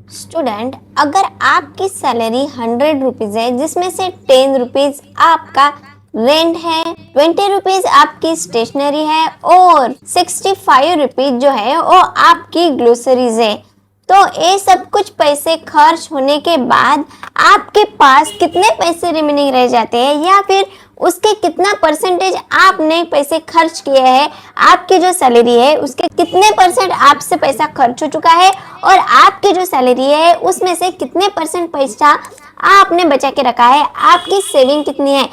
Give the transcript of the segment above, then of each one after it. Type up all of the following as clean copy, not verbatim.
Student, अगर आपकी salary 100 rupees है जिसमें से 10 रुपीज आपका रेंट है, 20 रुपीज आपकी स्टेशनरी है और 65 रुपीज जो है वो आपकी ग्रोसरीज है, तो ये सब कुछ पैसे खर्च होने के बाद आपके पास कितने पैसे रिमेनिंग रह जाते हैं या फिर उसके कितना परसेंटेज आपने पैसे खर्च किए हैं, आपकी जो सैलरी है उसके कितने परसेंट आपसे पैसा खर्च हो चुका है और आपकी जो सैलरी है उसमें से कितने परसेंट पैसा आपने बचा के रखा है, आपकी सेविंग कितनी है।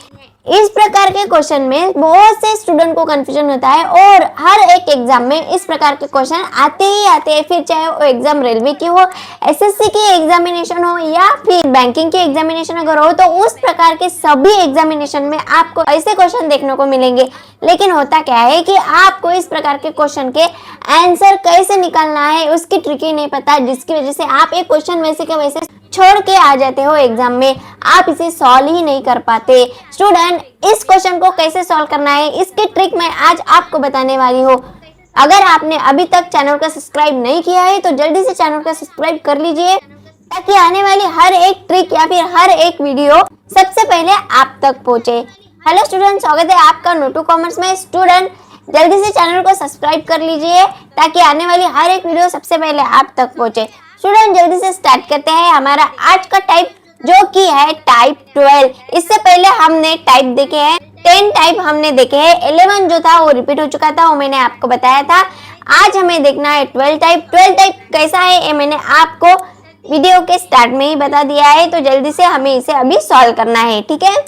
इस प्रकार के क्वेश्चन में बहुत से स्टूडेंट को कंफ्यूजन होता है और हर एक एग्जाम में इस प्रकार के क्वेश्चन आते ही आते हैं, फिर चाहे वो एग्जाम रेलवे की हो, एसएससी की एग्जामिनेशन हो या फिर बैंकिंग की एग्जामिनेशन अगर हो, तो उस प्रकार के सभी एग्जामिनेशन में आपको ऐसे क्वेश्चन देखने को मिलेंगे। लेकिन होता क्या है कि आपको इस प्रकार के क्वेश्चन के आंसर कैसे निकालना है उसकी ट्रिक ही नहीं पता, जिसकी वजह से आप एक क्वेश्चन वैसे के वैसे छोड़ के आ जाते हो एग्जाम में, आप इसे सॉल्व ही नहीं कर पाते। स्टूडेंट, इस क्वेश्चन को कैसे सॉल्व करना है इसकी ट्रिक मैं आज आपको बताने वाली हूँ। अगर आपने अभी तक चैनल को सब्सक्राइब नहीं किया है तो जल्दी से चैनल को सब्सक्राइब कर लीजिए ताकि आने वाली हर एक ट्रिक या फिर हर एक वीडियो सबसे पहले आप तक पहुंचे। हेलो स्टूडेंट, स्वागत है आपका नोटू कॉमर्स में। स्टूडेंट, जल्दी से चैनल को सब्सक्राइब कर लीजिए ताकि आने वाली हर एक वीडियो सबसे पहले आप तक पहुंचे। स्टूडेंट, जल्दी से स्टार्ट करते हैं हमारा आज का टाइप, जो कि है टाइप 12। इससे पहले हमने टाइप देखे हैं 10 टाइप हमने देखे हैं, 11 जो था वो रिपीट हो चुका था, वो मैंने आपको बताया था। आज हमें देखना है 12 टाइप। 12 टाइप कैसा है ये मैंने आपको वीडियो के स्टार्ट में ही बता दिया है, तो जल्दी से हमें इसे अभी सॉल्व करना है, ठीक है।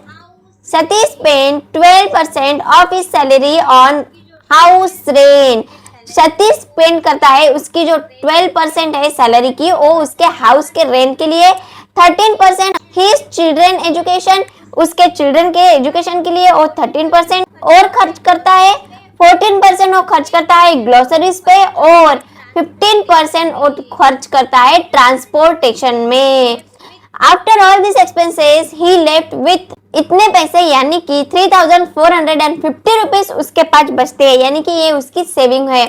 Satish spend 12% of his salary on house rent. Satish spend करता है उसकी जो 12% है सैलरी की वो उसके हाउस के रेंट के लिए, 13% हिज चिल्ड्रन एजुकेशन, उसके चिल्ड्रन के एजुकेशन के लिए वो 13% और खर्च करता है, 14% वो खर्च करता है ग्रोसरीज पे और 15% वो खर्च करता है ट्रांसपोर्टेशन में। After all this expenses he left with इतने पैसे यानी कि 3450 रुपीज उसके पास बचते हैं, यानी कि ये उसकी सेविंग है।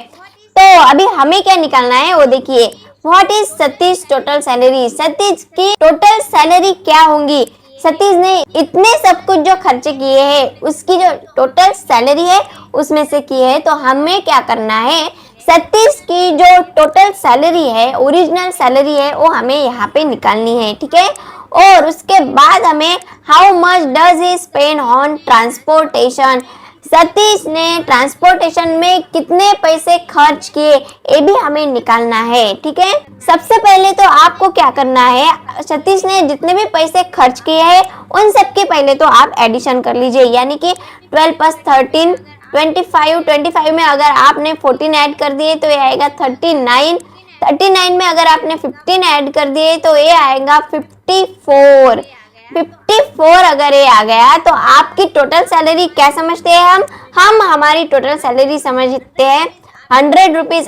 तो अभी हमें क्या निकालना है वो देखिए। What is Satish total salary, Satish की टोटल सैलरी क्या होंगी। सतीश ने इतने सब कुछ जो खर्चे किए हैं उसकी जो टोटल सैलरी है उसमें से की है, तो हमें क्या करना है, सतीश की जो टोटल सैलरी है, ओरिजिनल सैलरी है, वो हमें यहाँ पे निकालनी है, ठीक है। और उसके बाद हमें how much does he spend on transportation, Satish ने ट्रांसपोर्टेशन में कितने पैसे खर्च किए ये भी हमें निकालना है, ठीक है। सबसे पहले तो आपको क्या करना है, सतीश ने जितने भी पैसे खर्च किए हैं उन सब के पहले तो आप एडिशन कर लीजिए, यानी कि 12 + 13 25 में अगर आपने 14 ऐड कर दिए तो ये आएगा 39, 39 में अगर आपने 15 ऐड कर दिए तो ये आएगा 54 अगर ये आ गया तो आपकी टोटल सैलरी क्या समझते हैं हम हमारी टोटल सैलरी समझते हैं 100 रुपीज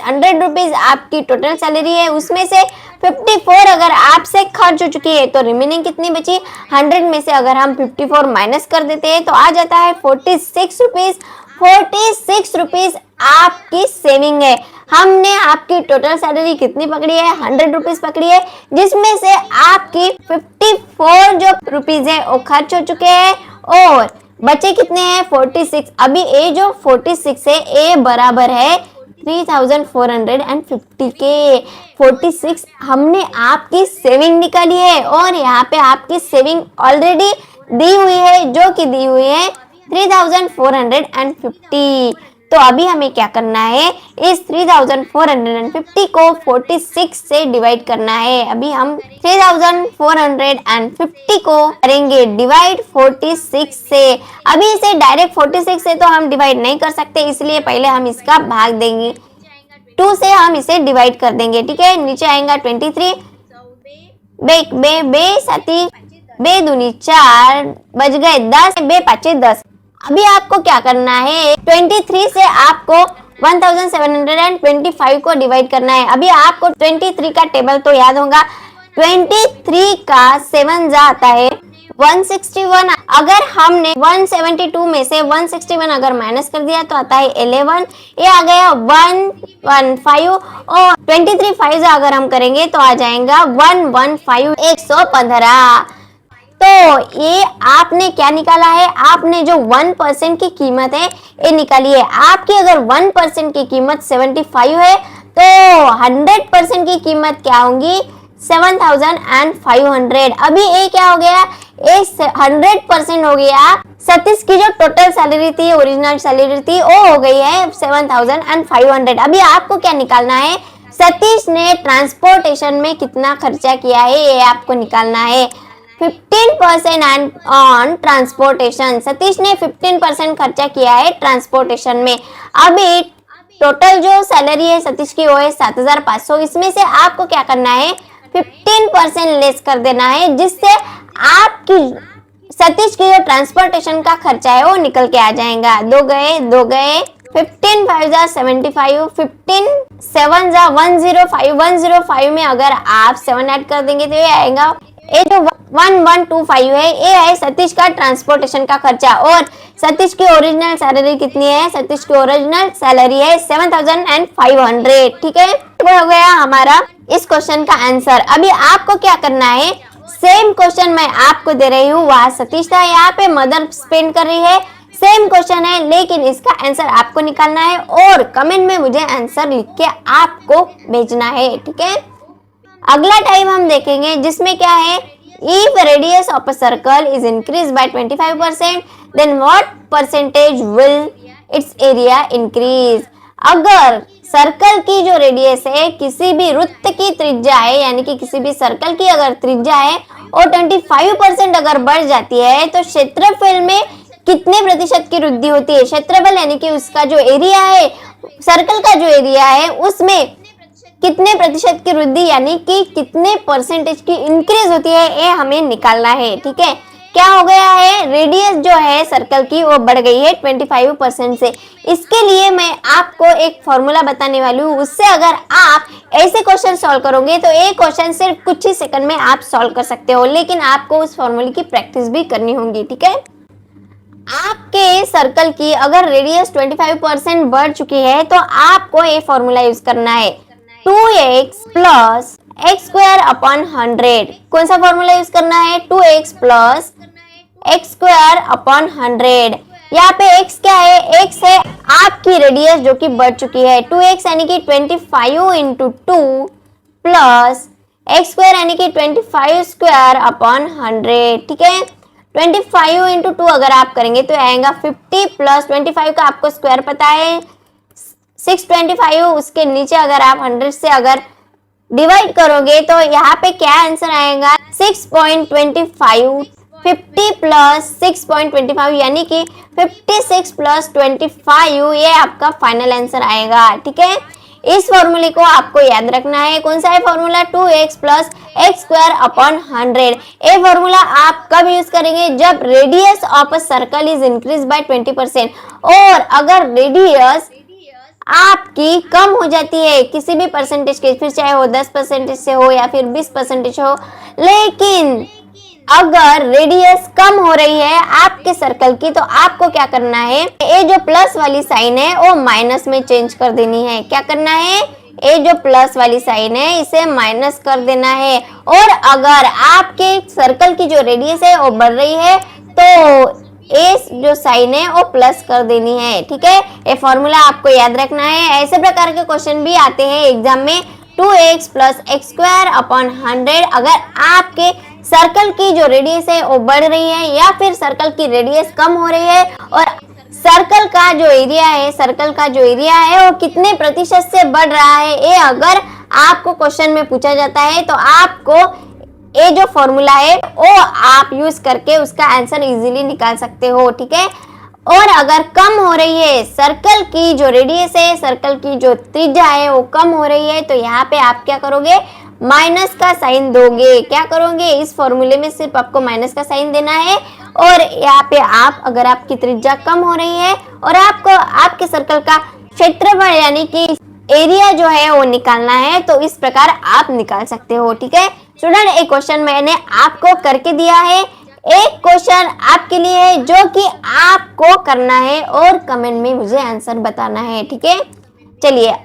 आपकी टोटल सैलरी है, उसमें से 54 अगर आपसे खर्च हो चुकी है तो रिमेनिंग कितनी बची, 100 में से अगर हम 54 माइनस कर देते हैं तो आ जाता है 46 रुपीज। 46 रुपीज आपकी सेविंग है। हमने आपकी टोटल सैलरी कितनी पकड़ी है, 100 रुपीज पकड़ी है, जिसमें से आपकी 54 जो रुपीज है वो खर्च हो चुके हैं और बचे कितने हैं 46। अभी ये जो 46 है ये बराबर है 3450 के। 46 हमने आपकी सेविंग निकाली है और यहाँ पे आपकी सेविंग ऑलरेडी दी हुई है, जो कि दी हुई है 3450। तो अभी हमें क्या करना है, इस 3450 को 46 से डिवाइड करना है। अभी हम 3450 को करेंगे डिवाइड 46 से। अभी इसे डायरेक्ट 46 से तो हम डिवाइड नहीं कर सकते, इसलिए पहले हम इसका भाग देंगे, 2 से हम इसे डिवाइड कर देंगे, ठीक है। नीचे आएगा 23, बे साथी बे दूनी 4 बच गए 10, बे पाचे 10। अभी आपको क्या करना है, 23 से आपको 1725 को डिवाइड करना है। अभी आपको 23 का टेबल तो याद होगा, 23 का 7 जा आता है 161 अगर हमने 172 में से 161 अगर माइनस कर दिया तो आता है 11, ये आ गया 115 और 23 5 अगर हम करेंगे तो आ जाएगा 115, 115। तो ये आपने क्या निकाला है, आपने जो 1% की कीमत है ये निकाली है। आपकी अगर 1% की कीमत 75 है तो 100% की कीमत क्या होगी, 7500। अभी ये क्या हो गया, ये 100% हो गया। सतीश की जो टोटल सैलरी थी, ओरिजिनल सैलरी थी, वो हो गई है 7500। अभी आपको क्या निकालना है, सतीश ने ट्रांसपोर्टेशन में कितना खर्चा किया है ये आपको निकालना है। 15% ऑन ट्रांसपोर्टेशन, सतीश ने 15% खर्चा किया है ट्रांसपोर्टेशन में। अभी टोटल जो सैलरी है सतीश की वो है 7500, इसमें से आपको क्या करना है, 15% लेस कर देना है, जिससे आपकी सतीश की जो ट्रांसपोर्टेशन का खर्चा है वो निकल के आ जाएगा। दो गए 15 5 जा 75, 15 7 जा 105, 105 में अगर आप 7 ऐड कर देंगे तो ये आएगा, ये जो 1125 है ये है सतीश का ट्रांसपोर्टेशन का खर्चा। और सतीश की ओरिजिनल सैलरी कितनी है, सतीश की ओरिजिनल सैलरी है 7500। ठीक है, वो हो गया हमारा इस क्वेश्चन का आंसर। अभी आपको क्या करना है, सेम क्वेश्चन मैं आपको दे रही हूँ, वहां सतीश था, यहाँ पे मदर स्पेंड कर रही है, सेम क्वेश्चन है लेकिन इसका आंसर आपको निकालना है और कमेंट में मुझे आंसर लिख के आपको भेजना है। ठीक है, अगला टाइम हम देखेंगे जिसमें क्या है, if radius of a circle is increase by 25% then what percentage will its area increase. अगर सर्कल की जो रेडियस है, किसी भी वृत्त की त्रिज्या है, यानी कि किसी भी सर्कल की अगर त्रिज्या है और 25% अगर बढ़ जाती है तो क्षेत्रफल में कितने प्रतिशत की वृद्धि होती है। क्षेत्रफल यानी कि उसका जो एरिया है, सर्कल का जो एरिया है उसमें कितने प्रतिशत की वृद्धि यानी कि कितने परसेंटेज की इंक्रीज होती है, ये हमें निकालना है। ठीक है, क्या हो गया है, रेडियस जो है सर्कल की वो बढ़ गई है 25% से। इसके लिए मैं आपको एक फॉर्मूला बताने वाली हूँ, उससे अगर आप ऐसे क्वेश्चन सॉल्व करोगे तो एक क्वेश्चन सिर्फ कुछ ही सेकंड में आप सॉल्व कर सकते हो, लेकिन आपको उस फॉर्मूले की प्रैक्टिस भी करनी होगी। ठीक है, आपके सर्कल की अगर रेडियस 25% बढ़ चुकी है तो आपको ये फॉर्मूला यूज करना है, 2x plus x square upon 100। कौन सा फॉर्मूला यूज करना है, 2x plus x square upon 100। यहाँ पे x क्या है, x है आपकी रेडियस जो कि बढ़ चुकी है, 2x यानी कि 25 इंटू 2 प्लस एक्स स्क्वायर यानी कि 25 स्क्वायर अपॉन 100। ठीक है, 25 इंटू 2 अगर आप करेंगे तो आएगा 50 प्लस 25 का आपको स्क्वायर पता है 625, उसके नीचे अगर आप 100 से अगर डिवाइड करोगे तो यहाँ पे क्या आंसर आएगा, 6.25। 50 प्लस 6.25 यानी कि 56 प्लस 25, ये आपका फाइनल आंसर आएगा। ठीक है, इस फॉर्मूले को आपको याद रखना है। कौन सा है formula, 2x plus x square upon 100। ये फॉर्मूला आप कब यूज करेंगे, जब radius of a circle is increase bye 20%। और अगर रेडियस आपकी कम हो जाती है किसी भी परसेंटेज के, फिर चाहे वो 10% से हो या फिर 20% हो, लेकिन अगर रेडियस कम हो रही है आपके सर्कल की तो आपको क्या करना है, ये जो प्लस वाली साइन है वो माइनस में चेंज कर देनी है। क्या करना है, ये जो प्लस वाली साइन है इसे माइनस कर देना है। और अगर आपके सर्कल की जो रेडियस है वो बढ़ रही है तो ए जो साइन है वो प्लस कर देनी है। ठीक है, ये फॉर्मूला आपको याद रखना है। ऐसे प्रकार के क्वेश्चन भी आते हैं एग्जाम में, 2x plus x square upon 100। अगर आपके सर्कल की जो रेडियस है वो बढ़ रही है या फिर सर्कल की रेडियस कम हो रही है और सर्कल का जो एरिया है वो कितने प्रतिशत से बढ़ रहा है, ये अगर आपको क्वेश्चन में पूछा जाता है तो आपको ये जो फॉर्मूला है वो आप यूज करके उसका आंसर इजीली निकाल सकते हो। ठीक है, और अगर कम हो रही है सर्कल की जो रेडियस है, सर्कल की जो त्रिज्या है वो कम हो रही है तो यहाँ पे आप क्या करोगे, माइनस का साइन दोगे। क्या करोगे, इस फॉर्मूले में सिर्फ आपको माइनस का साइन देना है। और यहाँ पे आप अगर आपकी त्रिज्या कम हो रही है और आपको आपके सर्कल का क्षेत्रफल यानी कि एरिया जो है वो निकालना है तो इस प्रकार आप निकाल सकते हो। ठीक है स्टूडेंट, एक क्वेश्चन मैंने आपको करके दिया है, एक क्वेश्चन आपके लिए है जो कि आपको करना है और कमेंट में मुझे आंसर बताना है, ठीक है। चलिए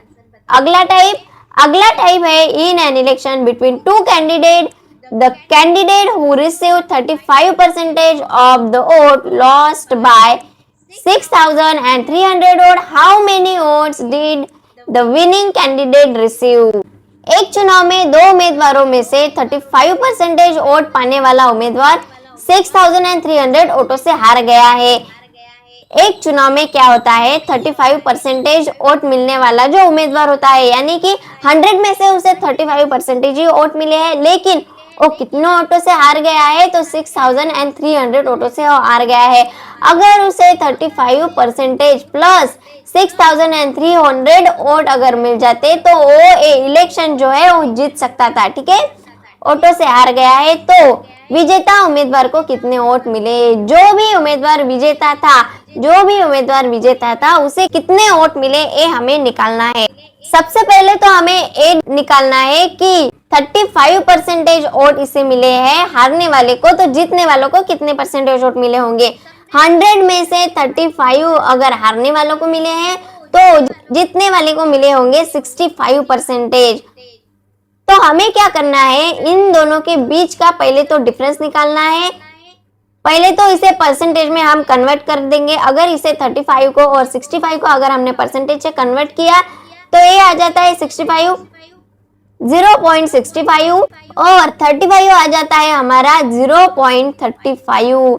अगला टाइप है in an election between two candidate the candidate who receive 35% of the vote lost by 6,300 vote, how many votes did the winning candidate receive. एक चुनाव में दो उम्मीदवारों में से 35% वोट पाने वाला उम्मीदवार 6,300 वोटों से हार गया है। एक चुनाव में क्या होता है, 35% वोट मिलने वाला जो उम्मीदवार होता है, यानी कि 100 में से उसे 35% ही वोट मिले हैं, लेकिन वो कितने वोटों से हार गया है, तो 6,300 वोटों से हार गया है। अगर उसे 35% प्लस 6,300 वोट अगर मिल जाते तो वो इलेक्शन जो है वो जीत सकता था, ठीक है। वोटों से हार गया है तो विजेता उम्मीदवार को कितने वोट मिले, जो भी उम्मीदवार विजेता था उसे कितने वोट मिले, ये हमें निकालना है। सबसे पहले तो हमें ये निकालना है कि 35% वोट इसे मिले हैं हारने वाले को, तो जीतने वालों को कितने परसेंटेज वोट मिले होंगे। 100 में से 35 अगर हारने वालों को मिले हैं तो जीतने वाले को मिले होंगे 65%। तो हमें क्या करना है, इन दोनों के बीच का पहले तो डिफरेंस निकालना है। पहले तो इसे परसेंटेज में हम कन्वर्ट कर देंगे। अगर इसे 35 को और 65 को अगर हमने परसेंटेज से कन्वर्ट किया तो ये आ जाता है 65, 0.65 और 35 आ जाता है हमारा 0.35।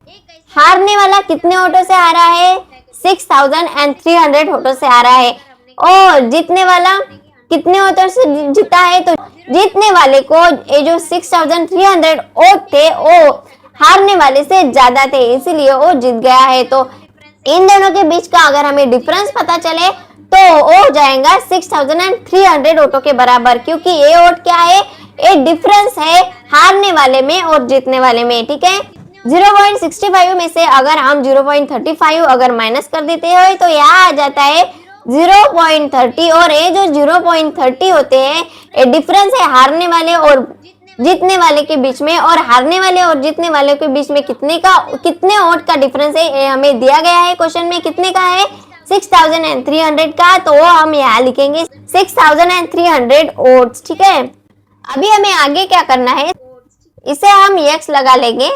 हारने वाला कितने वोटों से हारा है, 6,300 वोटों से हारा है। और जीतने वाला कितने वोटों से जीता है, तो जीतने वाले को ये जो 6,300 वोट थे वो हारने वाले से ज्यादा थे, इसीलिए वो जीत गया है। तो इन दोनों के बीच का अगर हमें डिफरेंस पता चले तो हो जाएगा 6,300 वोटों के बराबर, क्योंकि ये वोट क्या है, ये डिफरेंस है हारने वाले में और जीतने वाले में, ठीक है। 0.65 में से अगर हम 0.35 अगर माइनस कर देते हैं तो यहाँ आ जाता है 0.30, और ये जो 0.30 होते हैं ये डिफरेंस है हारने वाले और जीतने वाले के बीच में। और हारने वाले और जीतने वाले के बीच में कितने वोट का डिफरेंस है, ये हमें दिया गया है क्वेश्चन में, कितने का है, 6,300 का। तो वो हम यहाँ लिखेंगे 6,300 वोट्स, ठीक है। अभी हमें आगे क्या करना है, इसे हम x लगा लेंगे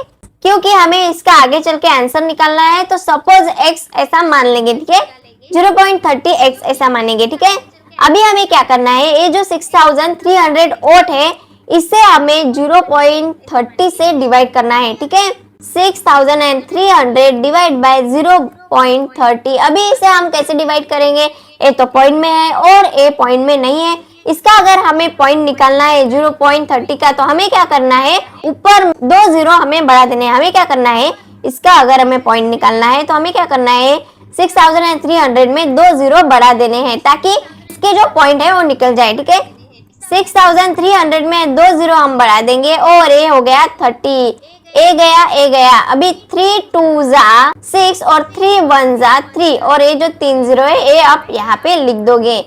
क्योंकि हमें इसका आगे चल के आंसर निकालना है। तो सपोज x ऐसा मान लेंगे, ठीक है, 0.30x ऐसा मानेंगे, ठीक है। अभी हमें क्या करना है, ये जो 6,300 वोट है इसे हमें 0.30 से डिवाइड करना है, ठीक है। 6,300 डिवाइड बाय 0.30। अभी इसे हम कैसे डिवाइड करेंगे, ये तो पॉइंट में है और ये पॉइंट में नहीं है। इसका अगर हमें पॉइंट निकालना है 0.30 का, तो हमें क्या करना है, ऊपर 2 0 हमें बढ़ा देने हैं। हमें क्या करना है, इसका अगर हमें पॉइंट निकालना है तो हमें क्या करना है, 6,300 में 2 0 बढ़ा देने हैं ताकि इसके जो पॉइंट है वो निकल जाए, ठीक है। 6,300 में 2 0 हम बढ़ा देंगे और ये हो गया 30, ए गया। अभी 3 2 जा 6 और 3 1 जा 3, और ये जो 3 0 है ये आप यहाँ पे लिख दोगे।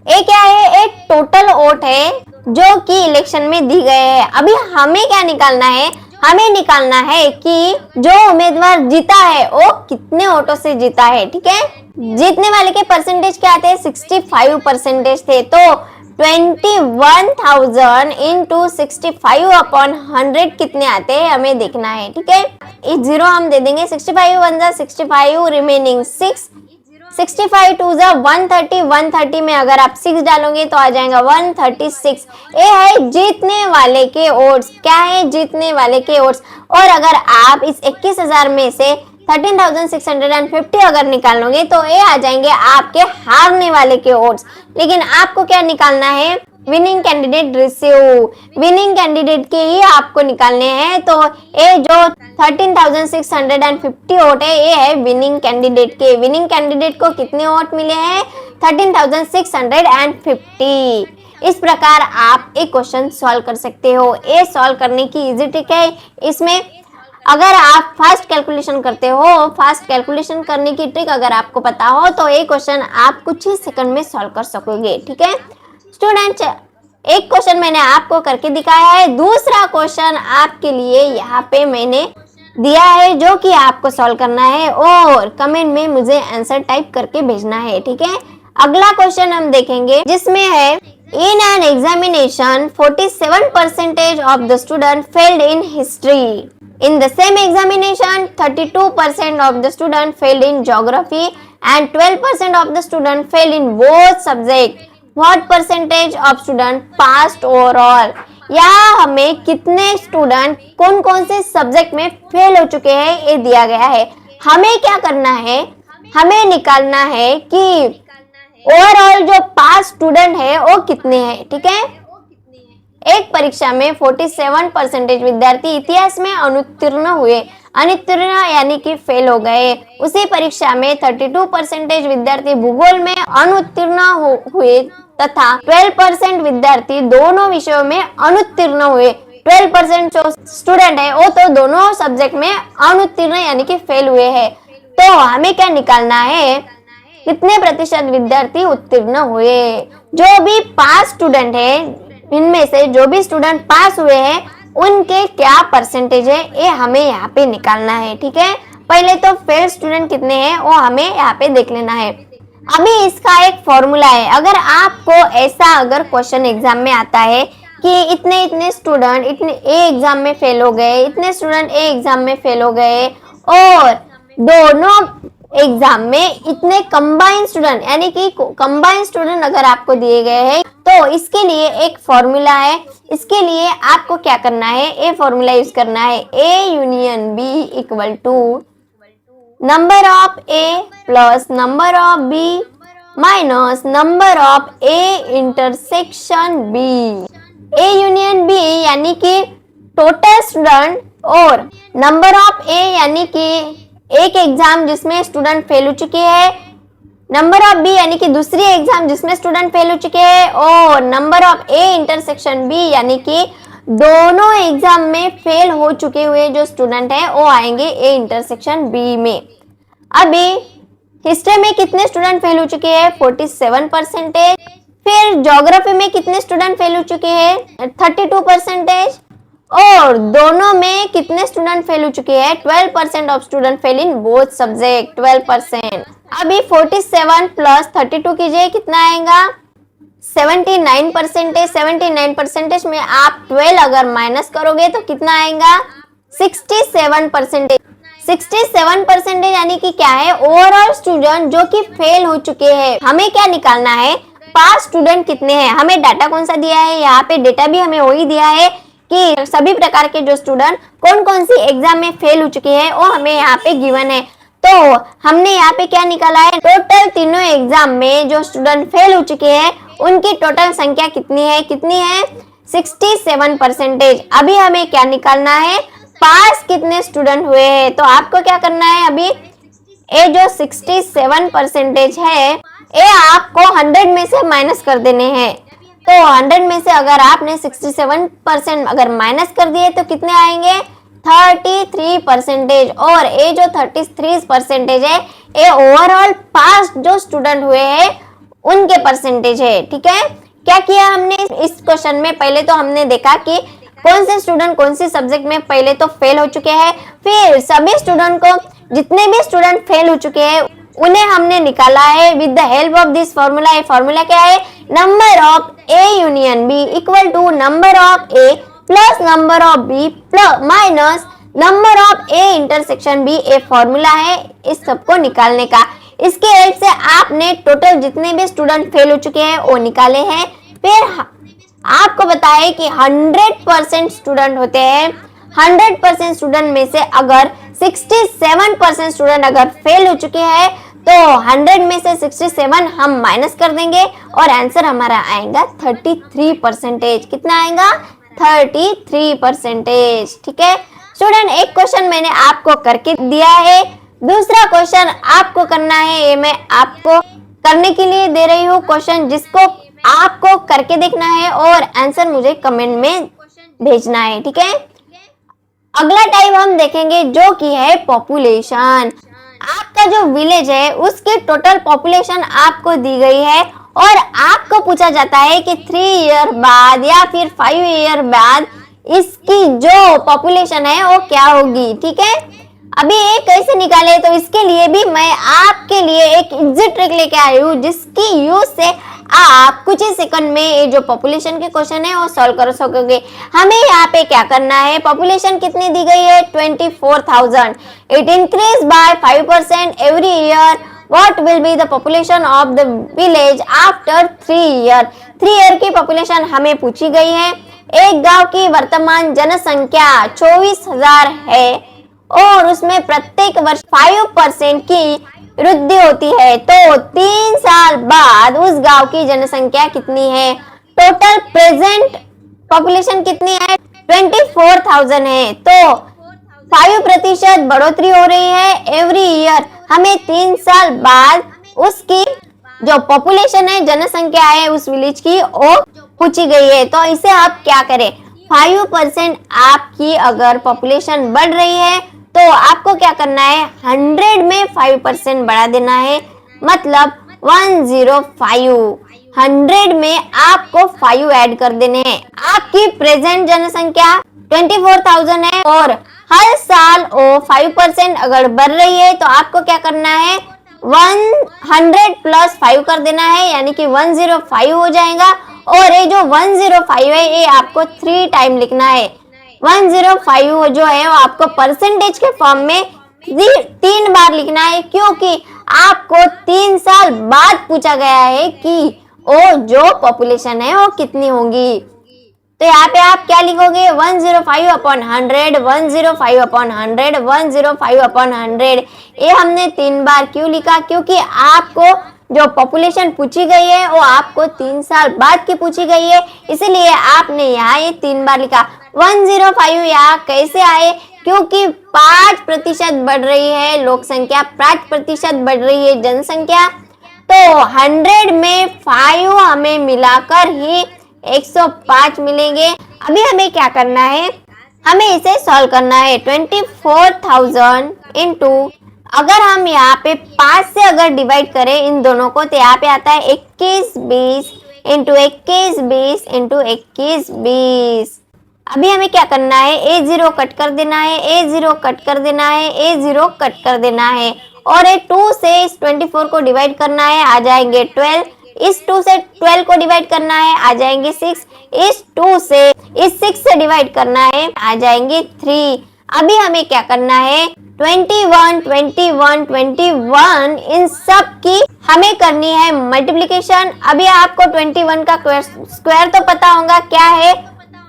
ये क्या है, एक टोटल वोट है जो कि इलेक्शन में दी गए हैं। अभी हमें क्या निकालना है, हमें निकालना है कि जो उम्मीदवार जीता है वो कितने वोटों से जीता है, ठीक है। जीतने वाले के परसेंटेज क्या आते हैं, 65% थे। तो 21,000 इंटू 65 अपॉन 100 कितने आते हैं हमें देखना है, ठीक है। इस 0 हम दे देंगे, 65 1 जा 65, रिमेनिंग 6, 65 2 जा 130, 130 में अगर आप 6 डालोगे तो आ जाएगा 136। ये है जीतने वाले के वोट्स, क्या है, जीतने वाले के वोट्स। और अगर आप इस 21,000 में से 13,650 अगर निकालोगे तो ये आ जाएंगे आपके हारने वाले के वोट्स। लेकिन आपको क्या निकालना है, winning candidate receive, winning candidate के ही आपको निकालने हैं। तो ये जो 13,650 वोट है ये है विनिंग कैंडिडेट के। विनिंग कैंडिडेट को कितने वोट मिले हैं, 13,650। इस प्रकार आप एक क्वेश्चन सॉल्व कर सकते हो। ये सॉल्व करने की इजी ट्रिक है। इसमें अगर आप फास्ट कैलकुलेशन करते हो, फास्ट कैलकुलेशन करने की ट्रिक अगर आपको पता हो तो ये क्वेश्चन आप कुछ ही सेकंड में सॉल्व कर सकोगे, ठीक है स्टूडेंट। एक क्वेश्चन मैंने आपको करके दिखाया है, दूसरा क्वेश्चन आपके लिए यहाँ पे मैंने दिया है जो कि आपको सॉल्व करना है और कमेंट में मुझे आंसर टाइप करके भेजना है, ठीक है। अगला क्वेश्चन हम देखेंगे जिसमें है in an examination 47% of the student failed in history. In the same examination 32% of the student failed in geography and 12% of the student failed in both subject. What percentage of student passed overall. यहाँ हमें कितने student कौन कौन से subject में fail हो चुके हैं ये दिया गया है। हमें क्या करना है, हमें निकालना है कि ओवरऑल जो पास स्टूडेंट है वो कितने हैं, ठीक है। एक परीक्षा में 47% विद्यार्थी इतिहास में अनुत्तीर्ण हुए, अनुत्तीर्ण यानी कि फेल हो गए। उसी परीक्षा में 32% विद्यार्थी भूगोल में अनुत्तीर्ण हुए तथा 12% विद्यार्थी दोनों विषयों में अनुत्तीर्ण हुए। 12% जो स्टूडेंट है वो तो दोनों सब्जेक्ट में अनुत्तीर्ण यानी कि फेल हुए हैं। तो हमें क्या निकालना है, कितने प्रतिशत विद्यार्थी उत्तीर्ण हुए। जो भी पास स्टूडेंट है, इनमें से जो भी स्टूडेंट पास हुए हैं उनके क्या परसेंटेज है ये हमें यहाँ पे निकालना है, ठीक है। पहले तो फेल स्टूडेंट कितने हैं वो हमें यहाँ पे देख लेना है। अभी इसका एक फॉर्मूला है। अगर आपको ऐसा अगर क्वेश्चन एग्जाम में आता है कि इतने इतने स्टूडेंट इतने ए एग्जाम में फेल हो गए, इतने स्टूडेंट ए एग्जाम में फेल हो गए और दोनों एग्जाम में इतने कंबाइंड स्टूडेंट यानी कि कंबाइंड स्टूडेंट अगर आपको दिए गए हैं तो इसके लिए एक फॉर्मूला है। इसके लिए आपको क्या करना है, ए फॉर्मूला यूज करना है। A union B equal to number of A plus number of B minus number of A intersection B. A union B यानी कि टोटल स्टूडेंट और नंबर ऑफ ए यानी कि एक एग्जाम जिसमें स्टूडेंट फेल हो चुके हैं, नंबर ऑफ बी यानी कि दूसरी एग्जाम जिसमें स्टूडेंट फेल हो चुके हैं और number of A intersection B यानी कि दोनों एग्जाम में फेल हो चुके हुए जो स्टूडेंट है वो आएंगे ए इंटरसेक्शन बी में। अभी हिस्ट्री में कितने स्टूडेंट फेल हो चुके हैं, 47%। फिर ज्योग्राफी में कितने स्टूडेंट फेल हो चुके हैं, 32%। और दोनों में कितने स्टूडेंट फेल हो चुके हैं, 12% of student fail in both subject, 12%। अभी 47 प्लस 32 कीजिए, कितना आएगा, 79%। 79% में आप 12 अगर माइनस करोगे तो कितना आएगा, 67%। 67% यानी कि क्या है, ओवरऑल स्टूडेंट जो कि फेल हो चुके हैं। हमें क्या निकालना है, पास स्टूडेंट कितने हैं। हमें डाटा कौन सा दिया है, यहाँ पे डेटा भी हमें वही दिया है कि सभी प्रकार के जो स्टूडेंट कौन कौन सी एग्जाम में फेल हो चुके हैं वो हमें यहाँ पे गिवन है। तो हमने यहाँ पे क्या निकाला है, टोटल तीनों एग्जाम में जो स्टूडेंट फेल हो चुके हैं उनकी टोटल संख्या कितनी है, 67%। अभी हमें क्या निकालना है, पास कितने स्टूडेंट हुए हैं। तो आपको क्या करना है, अभी ये जो 67% है ये आपको 100 में से माइनस कर देने हैं। तो 100 में से अगर आपने 67% अगर माइनस कर दिए तो कितने आएंगे, 33%। और ये जो 33% है ये ओवरऑल पास जो स्टूडेंट हुए हैं उनके परसेंटेज है, ठीक है। क्या किया हमने इस क्वेश्चन में, पहले तो हमने देखा कि कौन से स्टूडेंट कौन से सब्जेक्ट में पहले तो फेल हो चुके हैं। फिर सभी स्टूडेंट को, जितने भी स्टूडेंट फेल हो चुके हैं उन्हें हमने निकाला है with the help of this formula. ये फॉर्मूला क्या है, number of A union B equal to number of A plus number of B plus minus number of A intersection B. ए फॉर्मूला है इस सबको निकालने का। इसके हेल्प से आपने टोटल जितने भी स्टूडेंट फेल हो चुके हैं वो निकाले हैं। फिर आपको बताया कि 100% स्टूडेंट होते हैं, 100% स्टूडेंट में से अगर 67% स्टूडेंट अगर फेल हो चुके हैं तो 100 में से 67 हम माइनस कर देंगे और आंसर हमारा आएगा 33%। कितना आएगा, 33%, ठीक है। स्टूडेंट एक क्वेश्चन मैंने आपको करके दिया है, दूसरा क्वेश्चन आपको करना है। ये मैं आपको करने के लिए दे रही हूँ क्वेश्चन, जिसको आपको करके देखना है और आंसर मुझे कमेंट में भेजना है, ठीक है। अगला टाइप हम देखेंगे जो कि है पॉपुलेशन। आपका जो विलेज है उसके टोटल पॉपुलेशन आपको दी गई है और आपको पूछा जाता है कि 3 ईयर बाद या फिर 5 ईयर बाद इसकी जो पॉपुलेशन है वो क्या होगी। ठीक है, अभी ये कैसे निकाले, तो इसके लिए भी मैं आपके लिए एक इजी ट्रिक लेके आई हूँ, जिसकी यूज से आप कुछ ही सेकंड में ये जो पॉपुलेशन के क्वेश्चन है वो सॉल्व कर सकोगे। हमें यहाँ पे क्या करना है, पॉपुलेशन कितनी दी गई है 24,000, it increase by 5% every year, what will be the population of the village after 3 year. 3 year की पॉपुलेशन हमें पूछी गई है। एक गांव की वर्तमान जनसंख्या 24,000 है और उसमें प्रत्येक वर्ष 5% की वृद्धि होती है, तो 3 साल बाद उस गांव की जनसंख्या कितनी है। टोटल प्रेजेंट पॉपुलेशन कितनी है 24,000 है, तो 5% बढ़ोतरी हो रही है एवरी ईयर। हमें 3 साल बाद उसकी जो पॉपुलेशन है, जनसंख्या है उस विलेज की, वो पूछी गई है। तो इसे आप क्या करें, 5% आपकी अगर पॉपुलेशन बढ़ रही है तो आपको क्या करना है, 100 में 5% बढ़ा देना है, मतलब 105। 100 में आपको 5 ऐड कर देने हैं। आपकी प्रेजेंट जनसंख्या 24,000 है और हर साल वो 5% अगर बढ़ रही है तो आपको क्या करना है, 100 प्लस 5 कर देना है, यानी कि 105 हो जाएगा। और ये जो 105 है ये आपको 3 टाइम लिखना है। 105 जो है वो आपको परसेंटेज के फॉर्म में 3 बार लिखना है, क्योंकि आपको 3 साल बाद पूछा गया है कि वो जो पॉपुलेशन है वो कितनी होगी। तो यहाँ पे आप क्या लिखोगे, 105/100, 105/100, 105/100। ये हमने 3 बार क्यों लिखा, क्योंकि आपको जो पॉपुलेशन पूछी गई है वो आपको 3 साल बाद की पूछी गई है, इसलिए आपने यहाँ ये 3 बार लिखा। 105 यहाँ कैसे आए, क्योंकि 5% बढ़ रही है लोक संख्या, 5% बढ़ रही है जनसंख्या, तो 100 में 5 हमें मिलाकर ही 105 मिलेंगे। अभी हमें क्या करना है, हमें इसे सॉल्व करना है। 24,000 इंटू, अगर हम यहाँ पे 5 से अगर डिवाइड करें इन दोनों को तो यहाँ पे आता है 21/20 इंटू 21/20 इंटू 21/20। अभी हमें क्या करना है, A0 कट कर देना है, A0 कट कर देना है, A0 कट कर देना है, और ये 2 से इस 24 को डिवाइड करना है, आ जाएंगे 12। इस 2 से 12 को डिवाइड करना है, आ जाएंगे 6। इस 2 से इस 6 से डिवाइड करना है, आ जाएंगे 3। अभी हमें क्या करना है, 21, 21, 21 इन सब की हमें करनी है मल्टीप्लिकेशन। अभी आपको 21 का स्क्वायर तो पता होगा क्या है,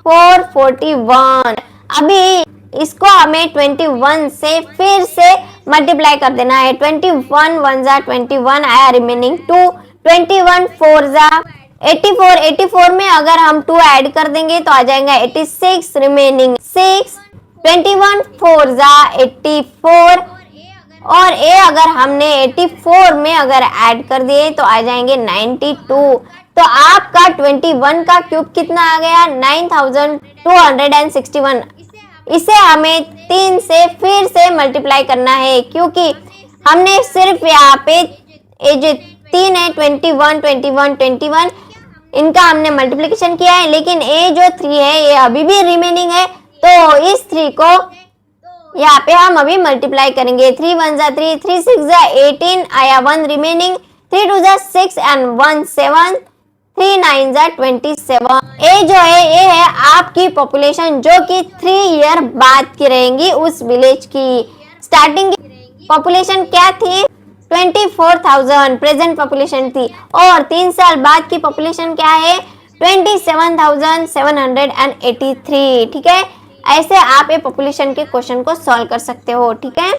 441। अभी इसको हमें 21 से फिर से मल्टीप्लाई कर देना है। 21 1 जा 21 आया, रिमेनिंग 2। 21 4 जा 84, 84 में अगर हम 2 ऐड कर देंगे तो आ जाएगा 86, रिमेनिंग 6। 21 4 जा 84, और ये अगर हमने 84 में अगर ऐड कर दिए तो आ जाएंगे 92। तो आपका 21 का क्यूब कितना आ गया, 9261। इसे हमें 3 से फिर से मल्टीप्लाई करना है, क्योंकि हमने सिर्फ यहाँ पे ये जो 3 है 21, 21, 21 इनका हमने मल्टीप्लिकेशन किया है, लेकिन ये जो 3 है ये अभी भी रिमेनिंग है, तो इस 3 को यहाँ पे हम अभी मल्टीप्लाई करेंगे। 3 1 जा 3, 3 6 जा 18 आया 1, रिमेनिंग 3 2 जा 6 एंड 1 7, 3 9 जा 27। ये जो है ये है आपकी पॉपुलेशन, जो कि 3 ईयर बाद की रहेंगी उस विलेज की। स्टार्टिंग पॉपुलेशन क्या थी, 24,000 प्रेजेंट पॉपुलेशन थी, और 3 साल बाद की पॉपुलेशन क्या है, 27,783। ठीक है, ऐसे आप ये पॉपुलेशन के क्वेश्चन को सॉल्व कर सकते हो। ठीक है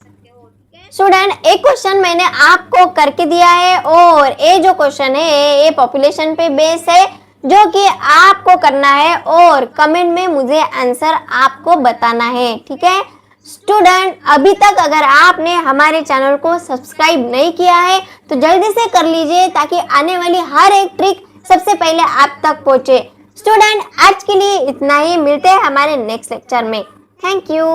स्टूडेंट, एक क्वेश्चन मैंने आपको करके दिया है, और ये जो क्वेश्चन है ये पॉपुलेशन पे बेस है, जो कि आपको करना है और कमेंट में मुझे आंसर आपको बताना है। ठीक है स्टूडेंट, अभी तक अगर आपने हमारे चैनल को सब्सक्राइब नहीं किया है तो जल्दी से कर लीजिए, ताकि आने वाली हर एक ट्रिक सबसे पहले आप तक पहुंचे। स्टूडेंट, आज के लिए इतना ही, मिलते हैं हमारे नेक्स्ट लेक्चर में। Thank you.